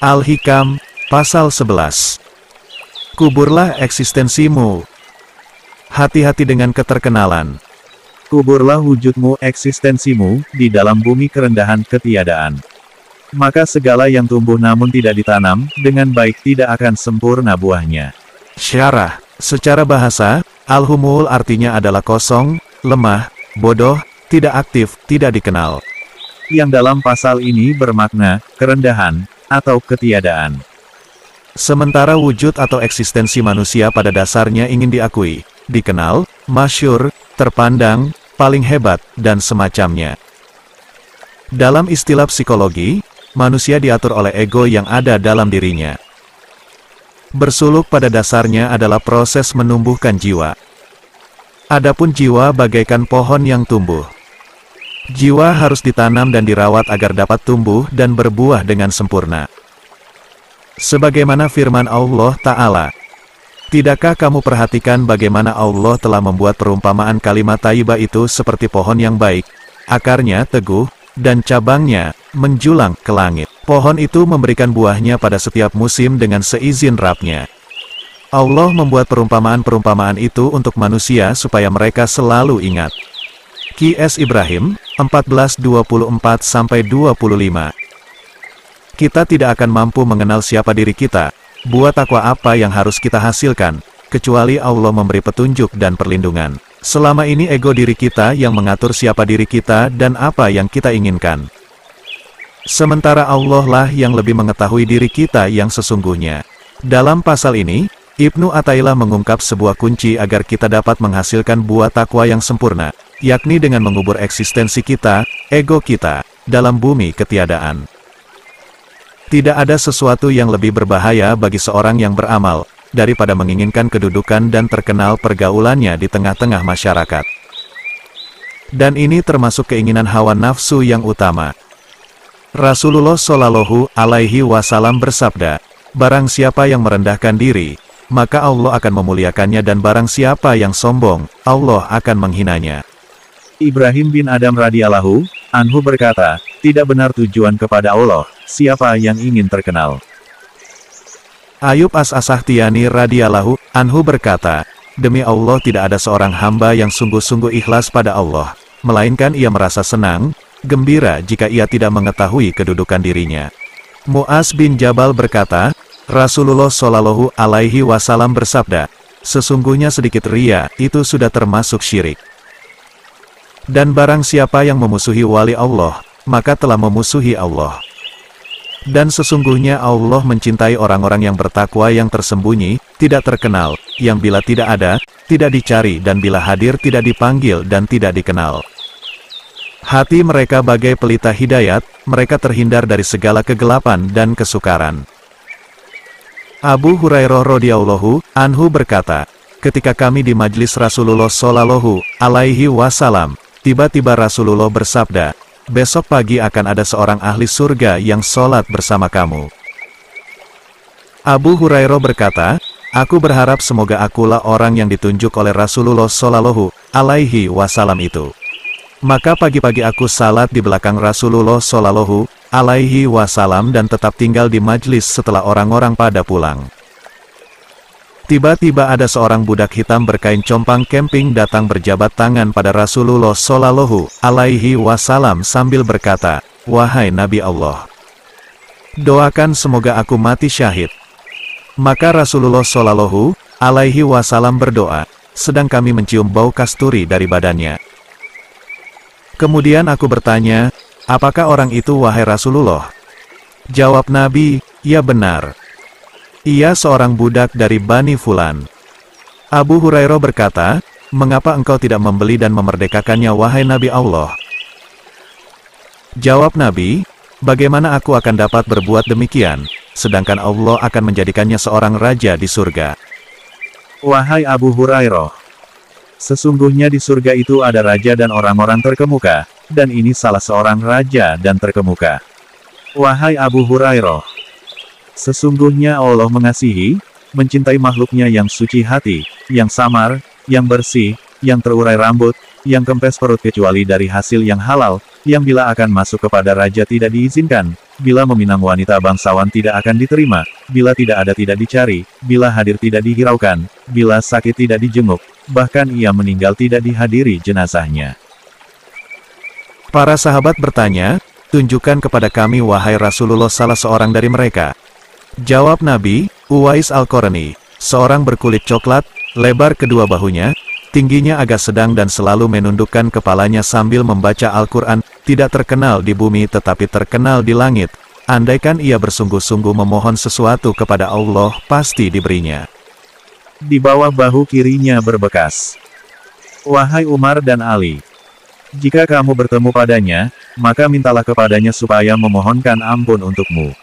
Al-Hikam, Pasal 11. Kuburlah eksistensimu. Hati-hati dengan keterkenalan. Kuburlah wujudmu eksistensimu, di dalam bumi kerendahan ketiadaan. Maka segala yang tumbuh namun tidak ditanam, dengan baik tidak akan sempurna buahnya. Syarah. Secara bahasa, al-humul artinya adalah kosong, lemah, bodoh, tidak aktif, tidak dikenal. Yang dalam pasal ini bermakna, kerendahan, atau ketiadaan. Sementara wujud atau eksistensi manusia pada dasarnya ingin diakui, dikenal, masyhur, terpandang, paling hebat, dan semacamnya. Dalam istilah psikologi, manusia diatur oleh ego yang ada dalam dirinya. Bersuluk pada dasarnya adalah proses menumbuhkan jiwa. Adapun jiwa bagaikan pohon yang tumbuh. Jiwa harus ditanam dan dirawat agar dapat tumbuh dan berbuah dengan sempurna. Sebagaimana firman Allah Ta'ala, tidakkah kamu perhatikan bagaimana Allah telah membuat perumpamaan kalimat thayyibah itu seperti pohon yang baik, akarnya teguh, dan cabangnya menjulang ke langit. Pohon itu memberikan buahnya pada setiap musim dengan seizin Rabb-Nya. Allah membuat perumpamaan-perumpamaan itu untuk manusia supaya mereka selalu ingat. Qs Ibrahim, 14:24-25. Kita tidak akan mampu mengenal siapa diri kita, buat takwa apa yang harus kita hasilkan, kecuali Allah memberi petunjuk dan perlindungan. Selama ini ego diri kita yang mengatur siapa diri kita dan apa yang kita inginkan. Sementara Allah lah yang lebih mengetahui diri kita yang sesungguhnya. Dalam pasal ini, Ibnu Athaillah mengungkap sebuah kunci agar kita dapat menghasilkan buah takwa yang sempurna, yakni dengan mengubur eksistensi kita, ego kita, dalam bumi ketiadaan. Tidak ada sesuatu yang lebih berbahaya bagi seorang yang beramal, daripada menginginkan kedudukan dan terkenal pergaulannya di tengah-tengah masyarakat. Dan ini termasuk keinginan hawa nafsu yang utama. Rasulullah Shallallahu Alaihi Wasallam bersabda, barang siapa yang merendahkan diri, maka Allah akan memuliakannya, dan barang siapa yang sombong, Allah akan menghinanya. Ibrahim bin Adam radhiyallahu anhu berkata, tidak benar tujuan kepada Allah, siapa yang ingin terkenal. Ayub As-Sakhtiyani radhiyallahu anhu berkata, demi Allah tidak ada seorang hamba yang sungguh-sungguh ikhlas pada Allah, melainkan ia merasa senang, gembira jika ia tidak mengetahui kedudukan dirinya. Mu'az bin Jabal berkata, Rasulullah Shallallahu Alaihi Wasallam bersabda, sesungguhnya sedikit ria itu sudah termasuk syirik. Dan barang siapa yang memusuhi wali Allah, maka telah memusuhi Allah. Dan sesungguhnya Allah mencintai orang-orang yang bertakwa yang tersembunyi, tidak terkenal, yang bila tidak ada, tidak dicari, dan bila hadir tidak dipanggil dan tidak dikenal. Hati mereka bagai pelita hidayat, mereka terhindar dari segala kegelapan dan kesukaran. Abu Hurairah radhiyallahu anhu berkata, ketika kami di majlis Rasulullah Shallallahu Alaihi Wasallam, tiba-tiba Rasulullah bersabda, besok pagi akan ada seorang ahli surga yang sholat bersama kamu. Abu Hurairah berkata, aku berharap semoga akulah orang yang ditunjuk oleh Rasulullah Shallallahu Alaihi Wasallam itu. Maka pagi-pagi aku salat di belakang Rasulullah Shallallahu Alaihi Wasallam dan tetap tinggal di majlis setelah orang-orang pada pulang. Tiba-tiba ada seorang budak hitam berkain compang camping datang berjabat tangan pada Rasulullah Shallallahu Alaihi Wasallam sambil berkata, wahai Nabi Allah, doakan semoga aku mati syahid. Maka Rasulullah Shallallahu Alaihi Wasallam berdoa, sedang kami mencium bau kasturi dari badannya. Kemudian aku bertanya, apakah orang itu wahai Rasulullah? Jawab Nabi, ya benar. Ia seorang budak dari Bani Fulan. Abu Hurairah berkata, mengapa engkau tidak membeli dan memerdekakannya wahai Nabi Allah? Jawab Nabi, bagaimana aku akan dapat berbuat demikian, sedangkan Allah akan menjadikannya seorang raja di surga. Wahai Abu Hurairah, sesungguhnya di surga itu ada raja dan orang-orang terkemuka, dan ini salah seorang raja dan terkemuka. Wahai Abu Hurairah, sesungguhnya Allah mengasihi, mencintai makhluknya yang suci hati, yang samar, yang bersih, yang terurai rambut, yang kempes perut kecuali dari hasil yang halal, yang bila akan masuk kepada raja tidak diizinkan, bila meminang wanita bangsawan tidak akan diterima, bila tidak ada tidak dicari, bila hadir tidak dihiraukan, bila sakit tidak dijenguk, bahkan ia meninggal tidak dihadiri jenazahnya. Para sahabat bertanya, tunjukkan kepada kami wahai Rasulullah salah seorang dari mereka. Jawab Nabi, Uwais Al-Qarni, seorang berkulit coklat, lebar kedua bahunya, tingginya agak sedang dan selalu menundukkan kepalanya sambil membaca Al-Quran, tidak terkenal di bumi tetapi terkenal di langit. Andaikan ia bersungguh-sungguh memohon sesuatu kepada Allah, pasti diberinya. Di bawah bahu kirinya berbekas. Wahai Umar dan Ali, jika kamu bertemu padanya, maka mintalah kepadanya supaya memohonkan ampun untukmu.